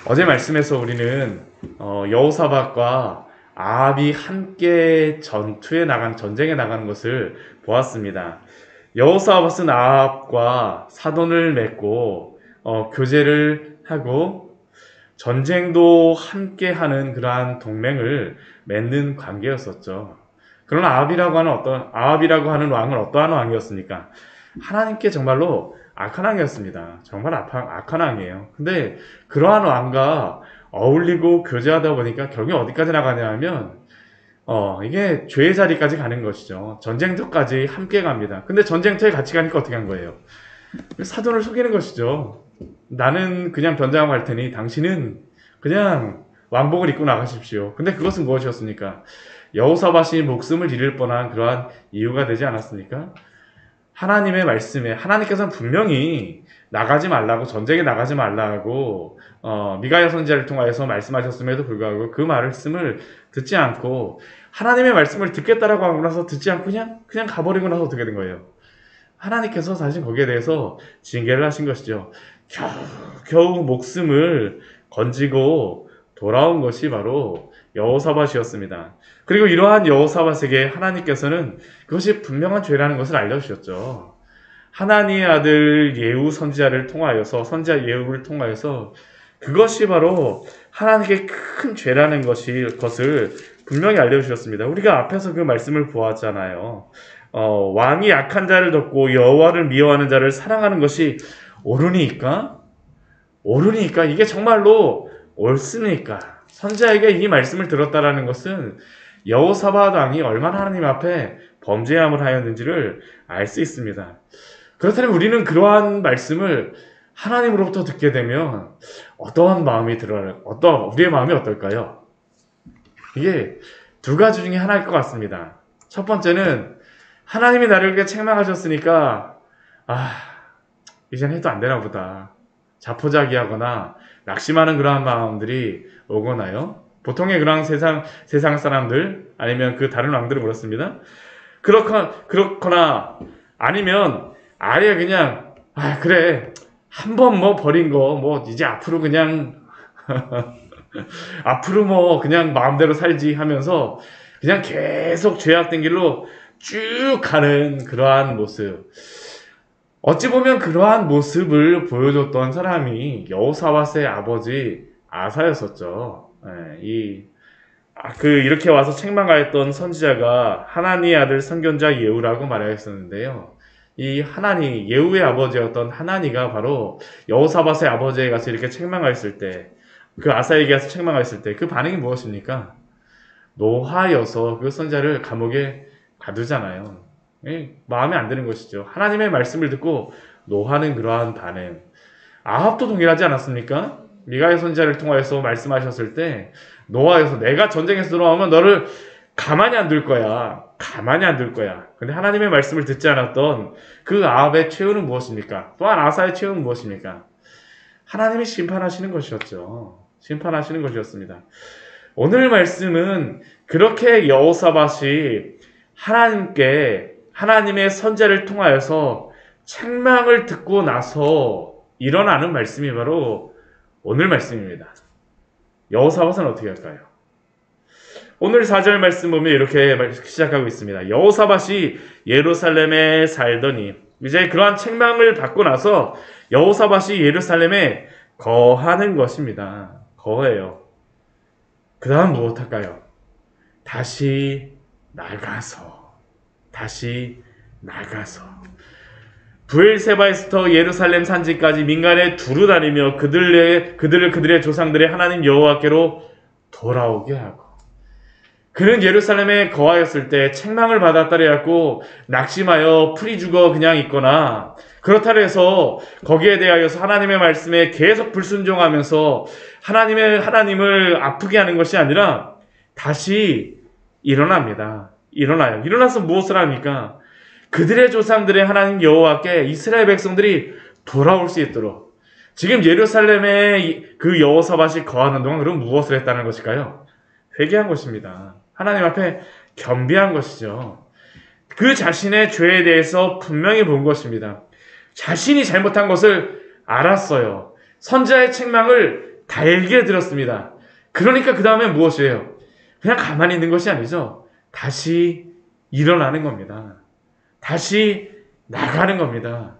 어제 말씀에서 우리는 여호사밧과 아합이 함께 전쟁에 나가는 것을 보았습니다. 여호사밧은 아합과 사돈을 맺고 교제를 하고 전쟁도 함께 하는 그러한 동맹을 맺는 관계였었죠. 그러나 아합이라고 하는 왕은 어떠한 왕이었습니까? 하나님께 정말로 악한 왕이었습니다. 정말 악한 왕이에요. 근데 그러한 왕과 어울리고 교제하다 보니까 결국에 어디까지 나가냐 하면 이게 죄의 자리까지 가는 것이죠. 전쟁터까지 함께 갑니다. 근데 전쟁터에 같이 가니까 어떻게 한 거예요? 사돈을 속이는 것이죠. 나는 그냥 변장하고 갈 테니 당신은 그냥 왕복을 입고 나가십시오. 근데 그것은 무엇이었습니까? 여호사밧이 목숨을 잃을 뻔한 그러한 이유가 되지 않았습니까? 하나님의 말씀에 하나님께서는 분명히 나가지 말라고, 전쟁에 나가지 말라고 미가야 선지자를 통하여서 말씀하셨음에도 불구하고 그 말씀을 듣지 않고 하나님의 말씀을 듣겠다라고 하고 나서 듣지 않고 그냥 가버리고 나서 어떻게 된 거예요? 하나님께서 사실 거기에 대해서 징계를 하신 것이죠. 겨우 목숨을 건지고 돌아온 것이 바로 여호사밧이었습니다. 그리고 이러한 여호사밧에게 하나님께서는 그것이 분명한 죄라는 것을 알려주셨죠. 하나님의 아들 예후 선지자를 통하여서, 선지자 예후를 통하여서 그것이 바로 하나님께 큰 죄라는 것을 분명히 알려주셨습니다. 우리가 앞에서 그 말씀을 보았잖아요. 왕이 악한 자를 덮고 여호와를 미워하는 자를 사랑하는 것이 옳으니까? 옳으니까? 이게 정말로 옳습니까? 선지자에게 이 말씀을 들었다라는 것은 여호사밧 왕이 얼마나 하나님 앞에 범죄함을 하였는지를 알 수 있습니다. 그렇다면 우리는 그러한 말씀을 하나님으로부터 듣게 되면 어떠한 마음이 들어요? 우리의 마음이 어떨까요? 이게 두 가지 중에 하나일 것 같습니다. 첫 번째는 하나님이 나를 이렇게 책망하셨으니까 이젠 해도 안 되나 보다. 자포자기하거나 낙심하는 그러한 마음들이 오거나요? 보통의 그런 세상 사람들 아니면 그 다른 왕들을 그렇습니다. 그렇거나 아니면 아예 그냥 그래 한 번 버린 거 이제 앞으로 그냥 앞으로 그냥 마음대로 살지 하면서 그냥 계속 죄악된 길로 쭉 가는 그러한 모습. 어찌 보면 그러한 모습을 보여줬던 사람이 여호사밧의 아버지 아사였었죠. 이렇게 와서 책망하였던 선지자가 하나니의 아들 선견자 예후라고 말하였었는데요. 이 예후의 아버지였던 하나니가 바로 여호사밧의 아버지에 가서 이렇게 책망하였을 때, 그 아사에게 가서 책망하였을 때 그 반응이 무엇입니까? 노하여서 그 선지자를 감옥에 가두잖아요. 마음에 안 드는 것이죠. 하나님의 말씀을 듣고 노하는 그러한 반응. 아합도 동일하지 않았습니까? 미가야 선지자를 통하여서 말씀하셨을 때 노하여서 내가 전쟁에서 들어오면 너를 가만히 안 둘 거야. 가만히 안 둘 거야. 근데 하나님의 말씀을 듣지 않았던 그 아합의 최후는 무엇입니까? 또한 아사의 최후는 무엇입니까? 하나님이 심판하시는 것이었죠. 심판하시는 것이었습니다. 오늘 말씀은 그렇게 여호사밧이 하나님의 선지자를 통하여서 책망을 듣고 나서 일어나는 말씀이 바로 오늘 말씀입니다. 여호사밧은 어떻게 할까요? 오늘 4절 말씀 보면 이렇게 시작하고 있습니다. 여호사밧이 예루살렘에 살더니, 이제 그러한 책망을 받고 나서 여호사밧이 예루살렘에 거하는 것입니다. 거해요. 그 다음 무엇할까요? 다시 나가서 브엘세바에서부터 예루살렘 산지까지 민간에 두루 다니며 그들의 조상들의 하나님 여호와께로 돌아오게 하고, 그는 예루살렘에 거하였을 때 책망을 받았다고 해갖고 낙심하여 풀이 죽어 그냥 있거나, 그렇다고 해서 거기에 대하여서 하나님의 말씀에 계속 불순종하면서 하나님을 아프게 하는 것이 아니라 다시 일어납니다. 일어나서 무엇을 합니까? 그들의 조상들의 하나님 여호와께 이스라엘 백성들이 돌아올 수 있도록, 지금 예루살렘에 그 여호사밧이 거하는 동안 그럼 무엇을 했다는 것일까요? 회개한 것입니다. 하나님 앞에 겸비한 것이죠. 그 자신의 죄에 대해서 분명히 본 것입니다. 자신이 잘못한 것을 알았어요. 선지자의 책망을 달게 들었습니다. 그러니까 그 다음에 무엇이에요? 그냥 가만히 있는 것이 아니죠. 다시 일어나는 겁니다. 다시 나가는 겁니다.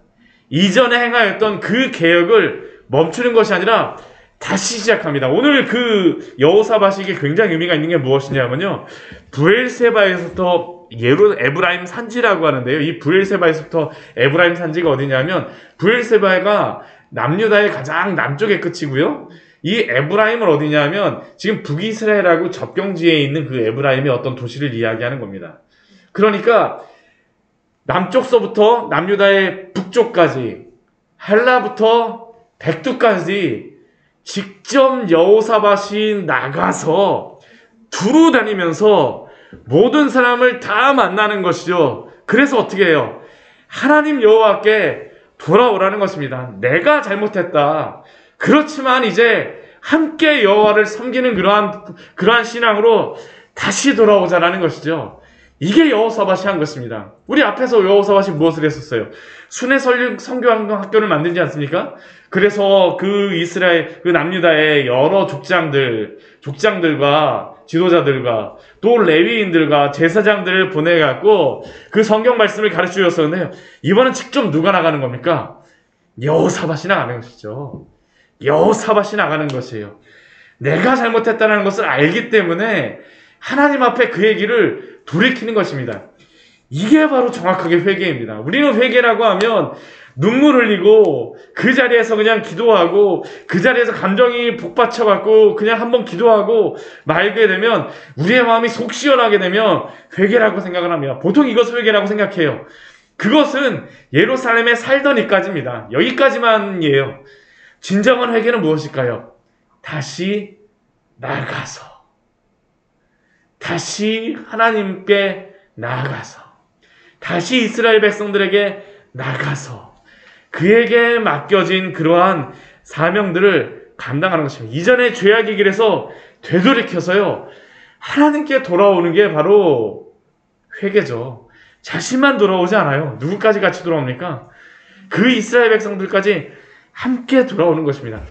이전에 행하였던 그 개혁을 멈추는 것이 아니라 다시 시작합니다. 오늘 그 여호사밧이 굉장히 의미가 있는 게 무엇이냐면요. 브엘세바에서부터 에브라임 산지라고 하는데요. 이 브엘세바에서부터 에브라임 산지가 어디냐면 브엘세바가 남유다의 가장 남쪽의 끝이고요. 이 에브라임은 어디냐면 지금 북이스라엘하고 접경지에 있는 그 에브라임의 어떤 도시를 이야기하는 겁니다. 그러니까 남쪽서부터 남유다의 북쪽까지 할라부터 백두까지 직접 여호사밧이 나가서 두루 다니면서 모든 사람을 다 만나는 것이죠. 그래서 어떻게 해요? 하나님 여호와께 돌아오라는 것입니다. 내가 잘못했다. 그렇지만 이제 함께 여호와를 섬기는 그러한 신앙으로 다시 돌아오자라는 것이죠. 이게 여호사밧이 한 것입니다. 우리 앞에서 여호사밧이 무엇을 했었어요? 순회 선교학교를 만들지 않습니까? 그래서 그 이스라엘, 그 남유다의 여러 족장들과 지도자들과 또 레위인들과 제사장들을 보내갖고 그 성경 말씀을 가르쳐 주었었는데요. 이번엔 직접 누가 나가는 겁니까? 여호사밧이 나가는 것이죠. 여호사밧이 나가는 것이에요. 내가 잘못했다는 것을 알기 때문에 하나님 앞에 그 얘기를 돌이키는 것입니다. 이게 바로 정확하게 회개입니다. 우리는 회개라고 하면 눈물 흘리고 그 자리에서 그냥 기도하고 그 자리에서 감정이 복받쳐갖고 그냥 한번 기도하고 말게 되면 우리의 마음이 속 시원하게 되면 회개라고 생각을 합니다. 보통 이것을 회개라고 생각해요. 그것은 예루살렘에 살던 이까지입니다. 여기까지만이에요. 진정한 회개는 무엇일까요? 다시 나가서 다시 하나님께 나아가서 다시 이스라엘 백성들에게 나가서 그에게 맡겨진 그러한 사명들을 감당하는 것입니다. 이전에 죄악의 길에서 되돌이켜서요 하나님께 돌아오는 게 바로 회개죠. 자신만 돌아오지 않아요. 누구까지 같이 돌아옵니까? 그 이스라엘 백성들까지 함께 돌아오는 것입니다.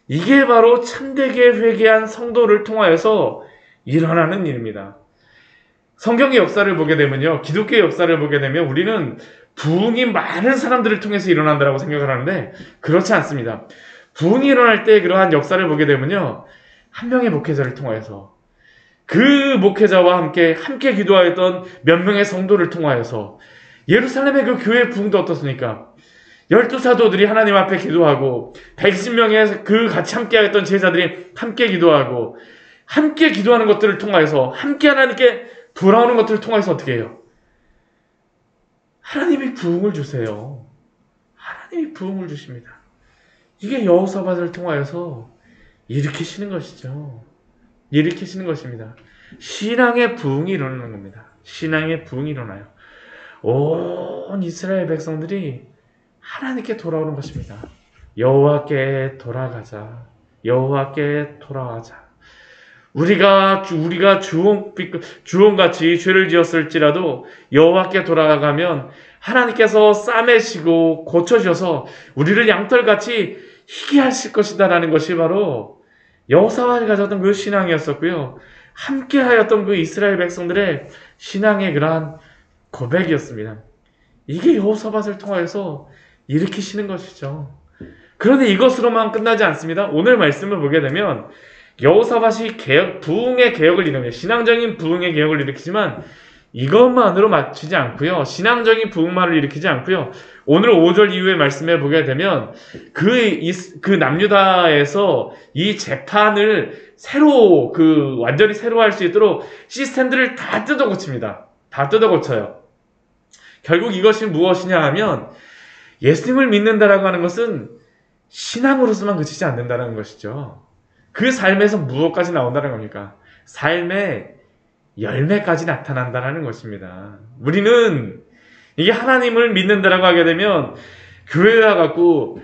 이게 바로 참되게 회개한 성도를 통하여서 일어나는 일입니다. 성경의 역사를 보게 되면요, 기독교의 역사를 보게 되면 우리는 부흥이 많은 사람들을 통해서 일어난다고 생각을 하는데 그렇지 않습니다. 부흥이 일어날 때 그러한 역사를 보게 되면요, 한 명의 목회자를 통하여서 그 목회자와 함께 기도하였던 몇 명의 성도를 통하여서 예루살렘의 그 교회 부흥도 어떻습니까? 12사도들이 하나님 앞에 기도하고 110명의 그 같이 함께하였던 제자들이 함께 기도하고 함께 기도하는 것들을 통하여서 함께 하나님께 돌아오는 것들을 통해서 어떻게 해요? 하나님이 부흥을 주세요. 하나님이 부흥을 주십니다. 이게 여호사밧을 통하여서 일으키시는 것이죠. 일으키시는 것입니다. 신앙의 부흥이 일어나는 겁니다. 신앙의 부흥이 일어나요. 온 이스라엘 백성들이 하나님께 돌아오는 것입니다. 여호와께 돌아가자. 여호와께 돌아가자. 우리가 주홍같이 죄를 지었을지라도 여호와께 돌아가면 하나님께서 싸매시고 고쳐주셔서 우리를 양털같이 희게 하실 것이다라는 것이 바로 여호사밧이 가졌던 그 신앙이었었고요. 함께하였던 그 이스라엘 백성들의 신앙의 그러한 고백이었습니다. 이게 여호사밧을 통하여서 일으키시는 것이죠. 그런데 이것으로만 끝나지 않습니다. 오늘 말씀을 보게 되면 여호사밧이 부흥의 개혁을 일으킵니다. 신앙적인 부흥의 개혁을 일으키지만 이것만으로 맞추지 않고요. 신앙적인 부흥만을 일으키지 않고요. 오늘 5절 이후의 말씀에 보게 되면 그 남유다에서 이 재판을 완전히 새로 할 수 있도록 시스템들을 다 뜯어 고칩니다. 다 뜯어 고쳐요. 결국 이것이 무엇이냐 하면 예수님을 믿는다라고 하는 것은 신앙으로서만 그치지 않는다는 것이죠. 그 삶에서 무엇까지 나온다는 겁니까? 삶의 열매까지 나타난다는 것입니다. 우리는 이게 하나님을 믿는다라고 하게 되면 교회에 와갖고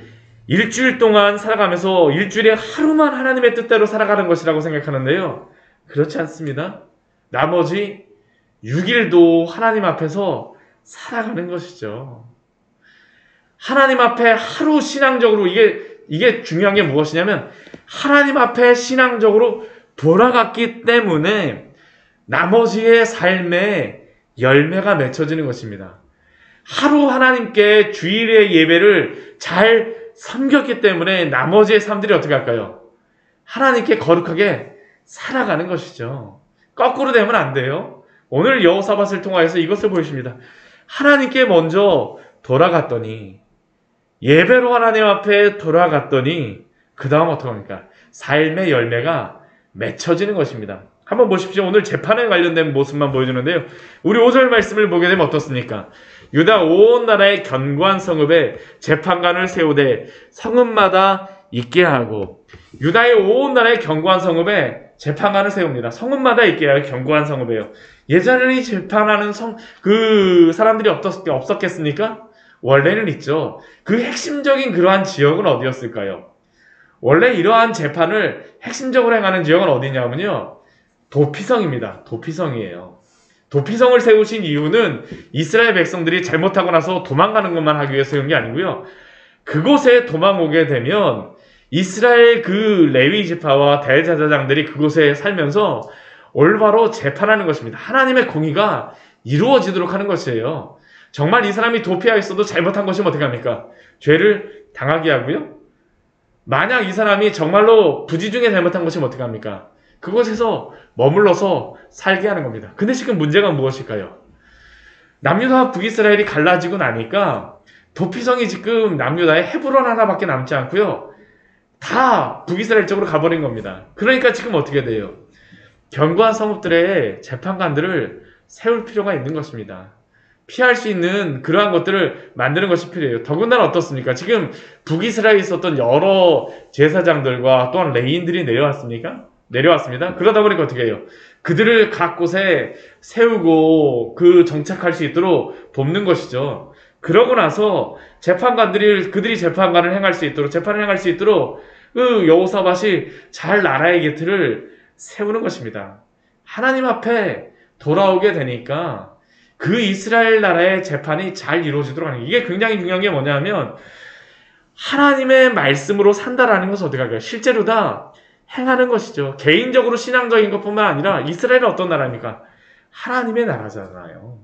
일주일 동안 살아가면서 일주일에 하루만 하나님의 뜻대로 살아가는 것이라고 생각하는데요. 그렇지 않습니다. 나머지 6일도 하나님 앞에서 살아가는 것이죠. 하나님 앞에 하루 신앙적으로 이게 이게 중요한 게 무엇이냐면 하나님 앞에 신앙적으로 돌아갔기 때문에 나머지의 삶에 열매가 맺혀지는 것입니다. 하루 하나님께 주일의 예배를 잘 섬겼기 때문에 나머지의 삶들이 어떻게 할까요? 하나님께 거룩하게 살아가는 것이죠. 거꾸로 되면 안 돼요. 오늘 여호사밧을 통하여서 이것을 보여줍니다. 하나님께 먼저 돌아갔더니, 예배로 하나님 앞에 돌아갔더니 그 다음 어떻게 합니까? 삶의 열매가 맺혀지는 것입니다. 한번 보십시오. 오늘 재판에 관련된 모습만 보여주는데요. 우리 5절 말씀을 보게 되면 어떻습니까? 유다 온 나라의 견고한 성읍에 재판관을 세우되 성읍마다 있게 하고, 유다의 온 나라의 견고한 성읍에 재판관을 세웁니다. 성읍마다 있게 하고 견고한 성읍이에요. 예전에는 이 재판하는 그 사람들이 없었겠습니까? 원래는 있죠. 그 핵심적인 그러한 지역은 어디였을까요? 원래 이러한 재판을 핵심적으로 행하는 지역은 어디냐면요. 도피성입니다. 도피성이에요. 도피성을 세우신 이유는 이스라엘 백성들이 잘못하고 나서 도망가는 것만 하기 위해 세운 게 아니고요. 그곳에 도망 오게 되면 이스라엘 그 레위 지파와 대제사장들이 그곳에 살면서 올바로 재판하는 것입니다. 하나님의 공의가 이루어지도록 하는 것이에요. 정말 이 사람이 도피하였어도 잘못한 것이면 어떻게 합니까? 죄를 당하게 하고요. 만약 이 사람이 정말로 부지 중에 잘못한 것이면 어떻게 합니까? 그곳에서 머물러서 살게 하는 겁니다. 근데 지금 문제가 무엇일까요? 남유다와 북이스라엘이 갈라지고 나니까 도피성이 지금 남유다의 헤브론 하나밖에 남지 않고요. 다 북이스라엘 쪽으로 가버린 겁니다. 그러니까 지금 어떻게 돼요? 견고한 성읍들의 재판관들을 세울 필요가 있는 것입니다. 피할 수 있는 그러한 것들을 만드는 것이 필요해요. 더군다나 어떻습니까? 지금 북이스라엘에 있었던 여러 제사장들과 또한 레위인들이 내려왔습니다. 그러다 보니까 어떻게 해요? 그들을 각 곳에 세우고 그 정착할 수 있도록 돕는 것이죠. 그러고 나서 그들이 재판관을 행할 수 있도록, 재판을 행할 수 있도록 그 여호사밧이 잘 나라의 곁을 세우는 것입니다. 하나님 앞에 돌아오게 되니까 그 이스라엘 나라의 재판이 잘 이루어지도록 하는, 이게 굉장히 중요한 게 뭐냐면 하나님의 말씀으로 산다라는 것은 어떻게 할까요? 실제로 다 행하는 것이죠. 개인적으로 신앙적인 것뿐만 아니라 이스라엘은 어떤 나라입니까? 하나님의 나라잖아요.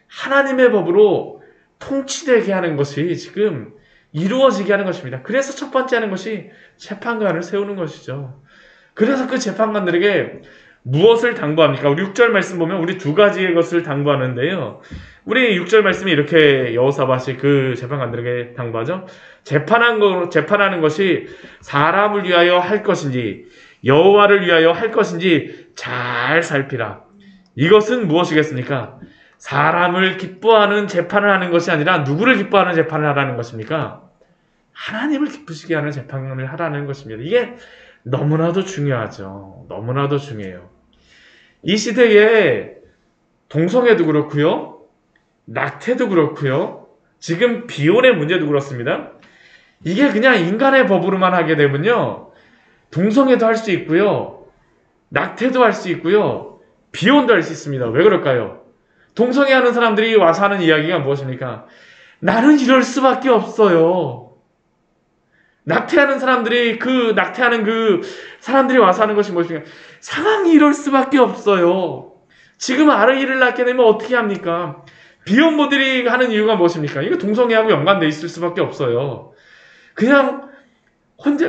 하나님의 법으로 통치되게 하는 것이 지금 이루어지게 하는 것입니다. 그래서 첫 번째 하는 것이 재판관을 세우는 것이죠. 그래서 그 재판관들에게 무엇을 당부합니까? 우리 6절 말씀 보면 우리 두 가지의 것을 당부하는데요. 우리 6절 말씀이 이렇게 여호사밧이 그 재판관들에게 당부하죠. 재판하는 것이 사람을 위하여 할 것인지 여호와를 위하여 할 것인지 잘 살피라. 이것은 무엇이겠습니까? 사람을 기뻐하는 재판을 하는 것이 아니라 누구를 기뻐하는 재판을 하라는 것입니까? 하나님을 기쁘시게 하는 재판을 하라는 것입니다. 이게 너무나도 중요하죠. 너무나도 중요해요. 이 시대에 동성애도 그렇고요. 낙태도 그렇고요. 지금 비혼의 문제도 그렇습니다. 이게 그냥 인간의 법으로만 하게 되면요. 동성애도 할 수 있고요. 낙태도 할 수 있고요. 비혼도 할 수 있습니다. 왜 그럴까요? 동성애 하는 사람들이 와서 하는 이야기가 무엇입니까? 나는 이럴 수밖에 없어요. 낙태하는 사람들이 낙태하는 그 사람들이 와서 하는 것이 무엇입니까? 상황이 이럴 수밖에 없어요. 지금 아이를 낳게 되면 어떻게 합니까? 비혼모들이 하는 이유가 무엇입니까? 이거 동성애하고 연관돼 있을 수밖에 없어요. 그냥 혼자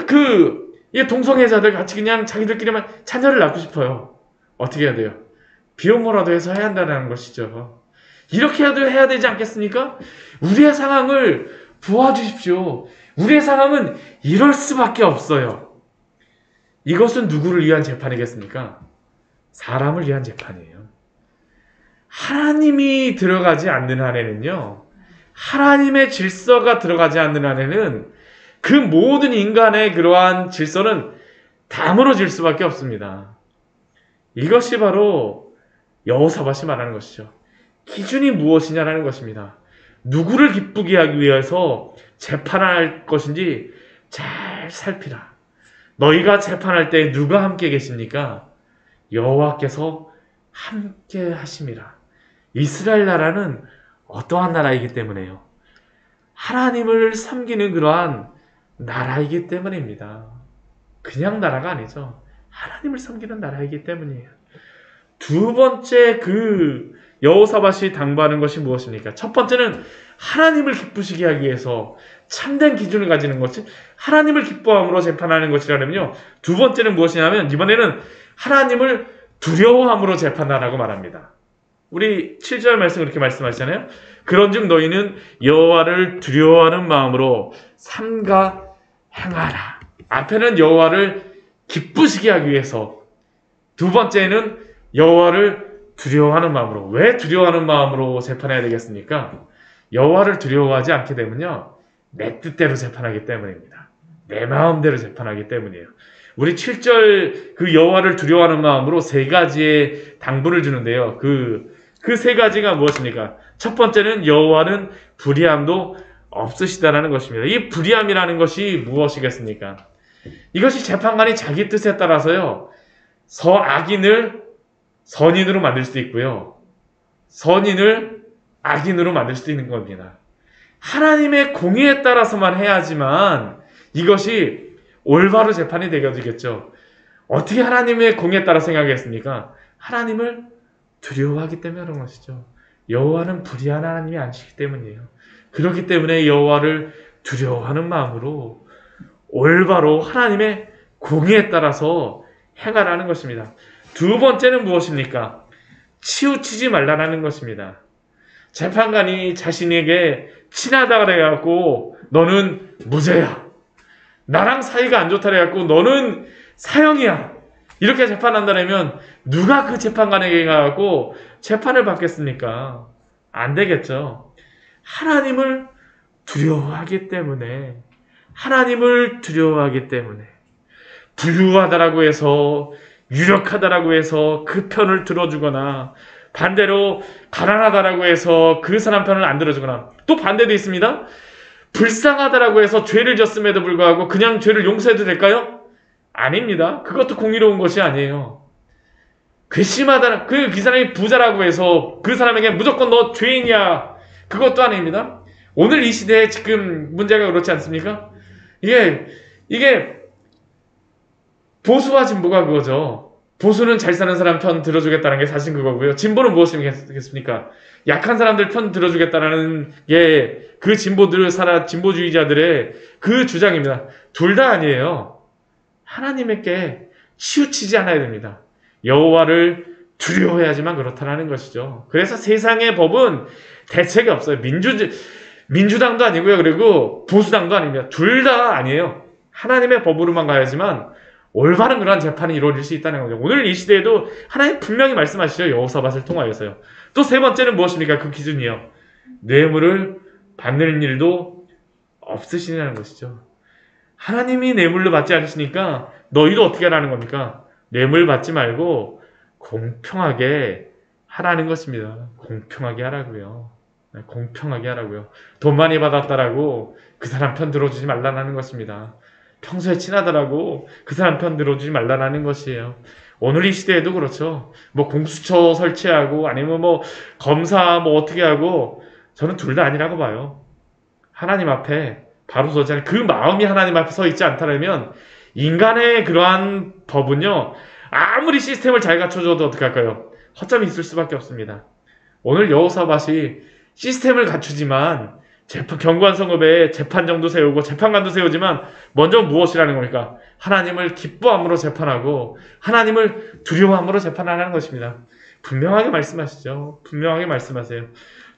이 동성애자들 같이 그냥 자기들끼리만 자녀를 낳고 싶어요. 어떻게 해야 돼요? 비혼모라도 해서 해야 한다는 것이죠. 이렇게라도 해야 되지 않겠습니까? 우리의 상황을 도와주십시오. 우리의 상황은 이럴 수밖에 없어요. 이것은 누구를 위한 재판이겠습니까? 사람을 위한 재판이에요. 하나님이 들어가지 않는 한에는요, 하나님의 질서가 들어가지 않는 한에는 그 모든 인간의 그러한 질서는 다 무너질 수밖에 없습니다. 이것이 바로 여호사밧이 말하는 것이죠. 기준이 무엇이냐라는 것입니다. 누구를 기쁘게 하기 위해서 재판할 것인지 잘 살피라. 너희가 재판할 때 누가 함께 계십니까? 여호와께서 함께 하심이라. 이스라엘 나라는 어떠한 나라이기 때문에요. 하나님을 섬기는 그러한 나라이기 때문입니다. 그냥 나라가 아니죠. 하나님을 섬기는 나라이기 때문이에요. 두 번째 그 여호사밧이 당부하는 것이 무엇입니까? 첫 번째는 하나님을 기쁘시게 하기 위해서 참된 기준을 가지는 것이 하나님을 기뻐함으로 재판하는 것이라면요. 두 번째는 무엇이냐면 이번에는 하나님을 두려워함으로 재판하라고 말합니다. 우리 7절 말씀 그렇게 말씀하시잖아요. 그런즉 너희는 여호와를 두려워하는 마음으로 삼가 행하라. 앞에는 여호와를 기쁘시게 하기 위해서, 두 번째는 여호와를 두려워하는 마음으로. 왜 두려워하는 마음으로 재판해야 되겠습니까? 여호와를 두려워하지 않게 되면요, 내 뜻대로 재판하기 때문입니다. 내 마음대로 재판하기 때문이에요. 우리 7절 그 여호와를 두려워하는 마음으로 세 가지의 당부를 주는데요. 그 세 가지가 무엇입니까? 첫 번째는 여호와는 불의함도 없으시다라는 것입니다. 이 불의함이라는 것이 무엇이겠습니까? 이것이 재판관이 자기 뜻에 따라서요, 악인을 선인으로 만들 수도 있고요, 선인을 악인으로 만들 수도 있는 겁니다. 하나님의 공의에 따라서만 해야지만 이것이 올바로 재판이 되겠죠. 어떻게 하나님의 공의에 따라 생각하겠습니까? 하나님을 두려워하기 때문에 그런 것이죠. 여호와는 불의한 하나님이 아니시기 때문이에요. 그렇기 때문에 여호와를 두려워하는 마음으로 올바로 하나님의 공의에 따라서 행하라는 것입니다. 두 번째는 무엇입니까? 치우치지 말라는 것입니다. 재판관이 자신에게 친하다 그래갖고 너는 무죄야, 나랑 사이가 안 좋다 그래갖고 너는 사형이야, 이렇게 재판한다면 누가 그 재판관에게 가고 재판을 받겠습니까? 안 되겠죠. 하나님을 두려워하기 때문에, 하나님을 두려워하기 때문에 부유하다라고 해서, 유력하다라고 해서 그 편을 들어주거나, 반대로 가난하다라고 해서 그 사람 편을 안 들어주거나, 또 반대도 있습니다. 불쌍하다라고 해서 죄를 졌음에도 불구하고 그냥 죄를 용서해도 될까요? 아닙니다. 그것도 공의로운 것이 아니에요. 괘씸하다, 그 사람이 부자라고 해서 그 사람에게 무조건 너 죄인이야, 그것도 아닙니다. 오늘 이 시대에 지금 문제가 그렇지 않습니까? 이게 보수와 진보가 그거죠. 보수는 잘 사는 사람 편 들어주겠다는 게 사실 그거고요. 진보는 무엇이겠습니까? 약한 사람들 편 들어주겠다는 게 그 진보주의자들의 그 주장입니다. 둘 다 아니에요. 하나님께 치우치지 않아야 됩니다. 여호와를 두려워해야지만 그렇다는 것이죠. 그래서 세상의 법은 대책이 없어요. 민주당도 아니고요, 그리고 보수당도 아닙니다. 둘 다 아니에요. 하나님의 법으로만 가야지만 올바른 그러한 재판이 이루어질 수 있다는 거죠. 오늘 이 시대에도 하나님 분명히 말씀하시죠. 여호사밧을 통하여서요. 또 세 번째는 무엇입니까? 그 기준이요, 뇌물을 받는 일도 없으시냐는 것이죠. 하나님이 뇌물로 받지 않으시니까 너희도 어떻게 하라는 겁니까? 뇌물 받지 말고 공평하게 하라는 것입니다. 공평하게 하라고요. 공평하게 하라고요. 돈 많이 받았다라고 그 사람 편 들어주지 말라는 것입니다. 평소에 친하더라고 그 사람 편 들어주지 말라는 것이에요. 오늘 이 시대에도 그렇죠. 뭐 공수처 설치하고 아니면 뭐 검사 뭐 어떻게 하고, 저는 둘 다 아니라고 봐요. 하나님 앞에 바로 서지 않은, 그 마음이 하나님 앞에 서 있지 않다면 인간의 그러한 법은요, 아무리 시스템을 잘 갖춰줘도 어떻게 할까요? 허점이 있을 수밖에 없습니다. 오늘 여호사밧이 시스템을 갖추지만 경관 성읍에 재판정도 세우고 재판관도 세우지만 먼저 무엇이라는 겁니까? 하나님을 기뻐함으로 재판하고 하나님을 두려워함으로 재판하는 것입니다. 분명하게 말씀하시죠. 분명하게 말씀하세요.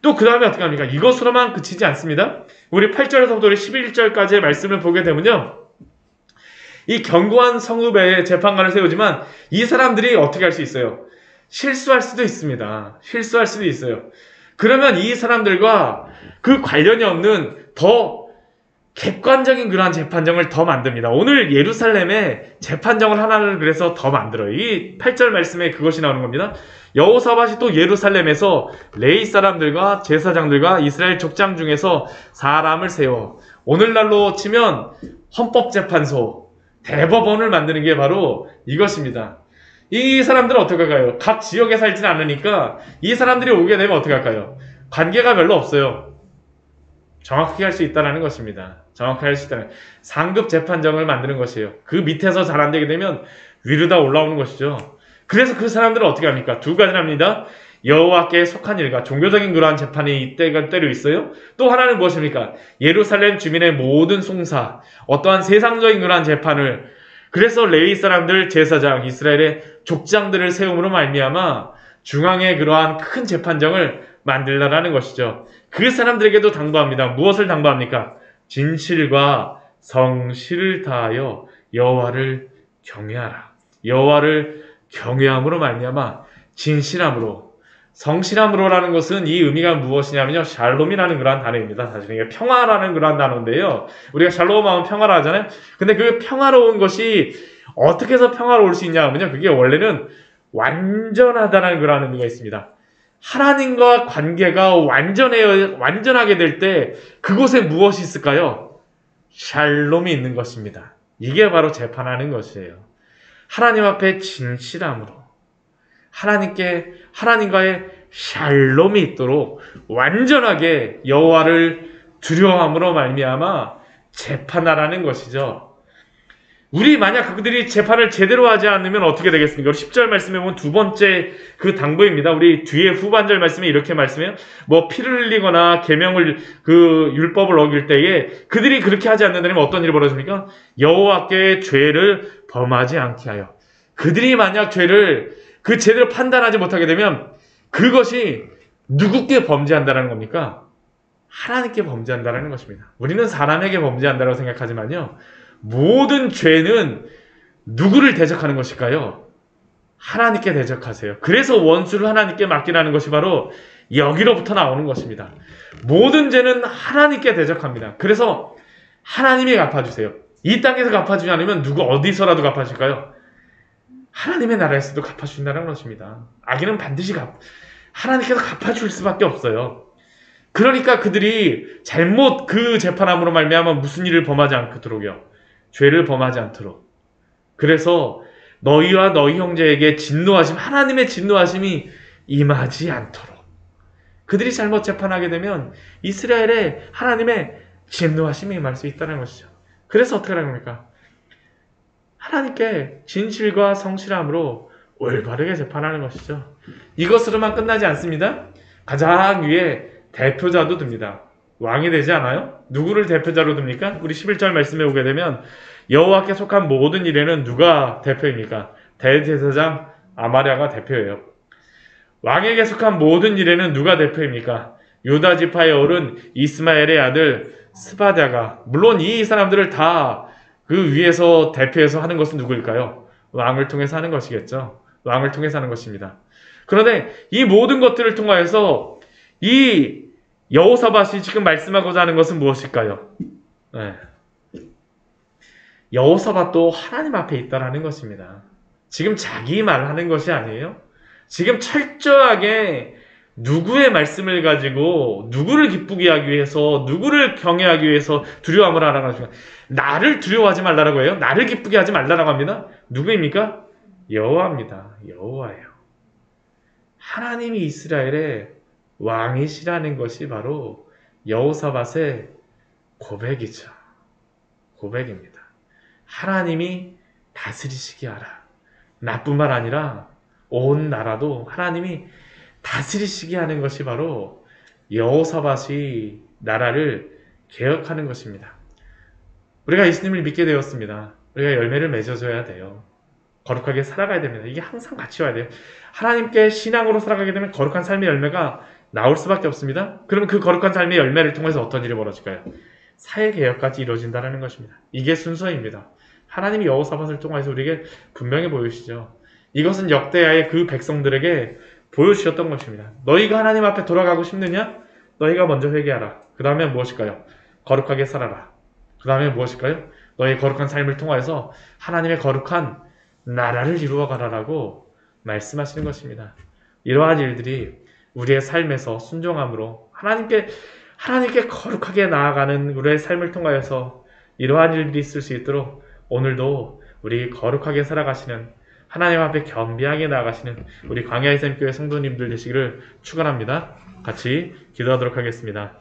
또 그 다음에 어떻게 합니까? 이것으로만 그치지 않습니다. 우리 8절에서부터 우리 11절까지의 말씀을 보게 되면요, 이 견고한 성읍에 재판관을 세우지만 이 사람들이 어떻게 할 수 있어요? 실수할 수도 있습니다. 실수할 수도 있어요. 그러면 이 사람들과 그 관련이 없는 더 객관적인 그러한 재판정을 더 만듭니다. 오늘 예루살렘에 재판정을 하나를 그래서 더 만들어요. 이 8절 말씀에 그것이 나오는 겁니다. 여호사밧이 또 예루살렘에서 레위 사람들과 제사장들과 이스라엘 족장 중에서 사람을 세워, 오늘날로 치면 헌법재판소, 대법원을 만드는 게 바로 이것입니다. 이 사람들은 어떻게 할까요? 각 지역에 살지는 않으니까 이 사람들이 오게 되면 어떻게 할까요? 관계가 별로 없어요. 정확하게 할 수 있다는 것입니다. 정확하게 할 수 있다는 상급 재판정을 만드는 것이에요. 그 밑에서 잘 안 되게 되면 위로 다 올라오는 것이죠. 그래서 그 사람들은 어떻게 합니까? 두 가지를 합니다. 여호와께 속한 일과 종교적인 그러한 재판이 이때가 때로 있어요. 또 하나는 무엇입니까? 예루살렘 주민의 모든 송사, 어떠한 세상적인 그러한 재판을, 그래서 레위 사람들 제사장, 이스라엘의 족장들을 세움으로 말미암아 중앙에 그러한 큰 재판정을 만들라라는 것이죠. 그 사람들에게도 당부합니다. 무엇을 당부합니까? 진실과 성실을 다하여 여호와를 경외하라. 여호와를 경외함으로 말미암아 진실함으로, 성실함으로라는 것은 이 의미가 무엇이냐면요, 샬롬이라는 그러한 단어입니다. 사실 이게 평화라는 그러한 단어인데요. 우리가 샬롬 하면 평화라 하잖아요. 근데 그 평화로운 것이 어떻게 해서 평화로울 수 있냐 하면요, 그게 원래는 완전하다는 그러한 의미가 있습니다. 하나님과 관계가 완전하게 될 때 그곳에 무엇이 있을까요? 샬롬이 있는 것입니다. 이게 바로 재판하는 것이에요. 하나님 앞에 진실함으로, 하나님과의 샬롬이 있도록 완전하게 여호와를 두려워함으로 말미암아 재판하라는 것이죠. 우리 만약 그들이 재판을 제대로 하지 않으면 어떻게 되겠습니까? 10절 말씀에 보면 두 번째 그 당부입니다. 우리 뒤에 후반절 말씀에 이렇게 말씀해요. 뭐 피를 흘리거나 계명을 그 율법을 어길 때에 그들이 그렇게 하지 않는다면 어떤 일이 벌어집니까? 여호와께 죄를 범하지 않게 하여. 그들이 만약 죄를 제대로 판단하지 못하게 되면 그것이 누구께 범죄한다는 겁니까? 하나님께 범죄한다는 것입니다. 우리는 사람에게 범죄한다고 생각하지만요, 모든 죄는 누구를 대적하는 것일까요? 하나님께 대적하세요. 그래서 원수를 하나님께 맡기라는 것이 바로 여기로부터 나오는 것입니다. 모든 죄는 하나님께 대적합니다. 그래서 하나님이 갚아주세요. 이 땅에서 갚아주지 않으면 누구 어디서라도 갚아줄까요? 하나님의 나라에서도 갚아주신다는 것입니다. 악인은 반드시 하나님께서 갚아줄 수밖에 없어요. 그러니까 그들이 잘못 그 재판함으로 말미암아 무슨 일을 범하지 않도록요, 죄를 범하지 않도록. 그래서 너희와 너희 형제에게 하나님의 진노하심이 임하지 않도록. 그들이 잘못 재판하게 되면 이스라엘에 하나님의 진노하심이 임할 수 있다는 것이죠. 그래서 어떻게 하는 겁니까? 하나님께 진실과 성실함으로 올바르게 재판하는 것이죠. 이것으로만 끝나지 않습니다. 가장 위에 대표자도 듭니다. 왕이 되지 않아요? 누구를 대표자로 듭니까? 우리 11절 말씀에 오게 되면 여호와께 속한 모든 일에는 누가 대표입니까? 대제사장 아마랴가 대표예요. 왕에게 속한 모든 일에는 누가 대표입니까? 유다 지파의 어른 이스마엘의 아들 스바랴가. 물론 이 사람들을 다 그 위에서 대표해서 하는 것은 누구일까요? 왕을 통해서 하는 것이겠죠. 왕을 통해서 하는 것입니다. 그런데 이 모든 것들을 통하여서 이 여호사밧이 지금 말씀하고자 하는 것은 무엇일까요? 네. 여호사밧도 하나님 앞에 있다라는 것입니다. 지금 자기 말하는 것이 아니에요. 지금 철저하게 누구의 말씀을 가지고 누구를 기쁘게 하기 위해서, 누구를 경외하기 위해서 두려움을 하라고 하십니까? 나를 두려워하지 말라고 해요. 나를 기쁘게 하지 말라고 합니다. 누구입니까? 여호와입니다. 여호와예요. 하나님이 이스라엘의 왕이시라는 것이 바로 여호사밧의 고백이죠. 고백입니다. 하나님이 다스리시게 하라. 나뿐만 아니라 온 나라도 하나님이 다스리시게 하는 것이 바로 여호사밧이 나라를 개혁하는 것입니다. 우리가 예수님을 믿게 되었습니다. 우리가 열매를 맺어줘야 돼요. 거룩하게 살아가야 됩니다. 이게 항상 같이 와야 돼요. 하나님께 신앙으로 살아가게 되면 거룩한 삶의 열매가 나올 수밖에 없습니다. 그럼 그 거룩한 삶의 열매를 통해서 어떤 일이 벌어질까요? 사회개혁까지 이루어진다는 것입니다. 이게 순서입니다. 하나님이 여호사밧을 통해서 우리에게 분명히 보여주시죠. 이것은 역대하의 그 백성들에게 보여주셨던 것입니다. 너희가 하나님 앞에 돌아가고 싶느냐? 너희가 먼저 회개하라. 그 다음에 무엇일까요? 거룩하게 살아라. 그 다음에 무엇일까요? 너희의 거룩한 삶을 통하여서 하나님의 거룩한 나라를 이루어가라라고 말씀하시는 것입니다. 이러한 일들이 우리의 삶에서 순종함으로 하나님께 거룩하게 나아가는 우리의 삶을 통하여서 이러한 일들이 있을 수 있도록 오늘도 우리 거룩하게 살아가시는, 하나님 앞에 겸비하게 나아가시는 우리 광야의 샘교회 성도님들 되시기를 축원합니다. 같이 기도하도록 하겠습니다.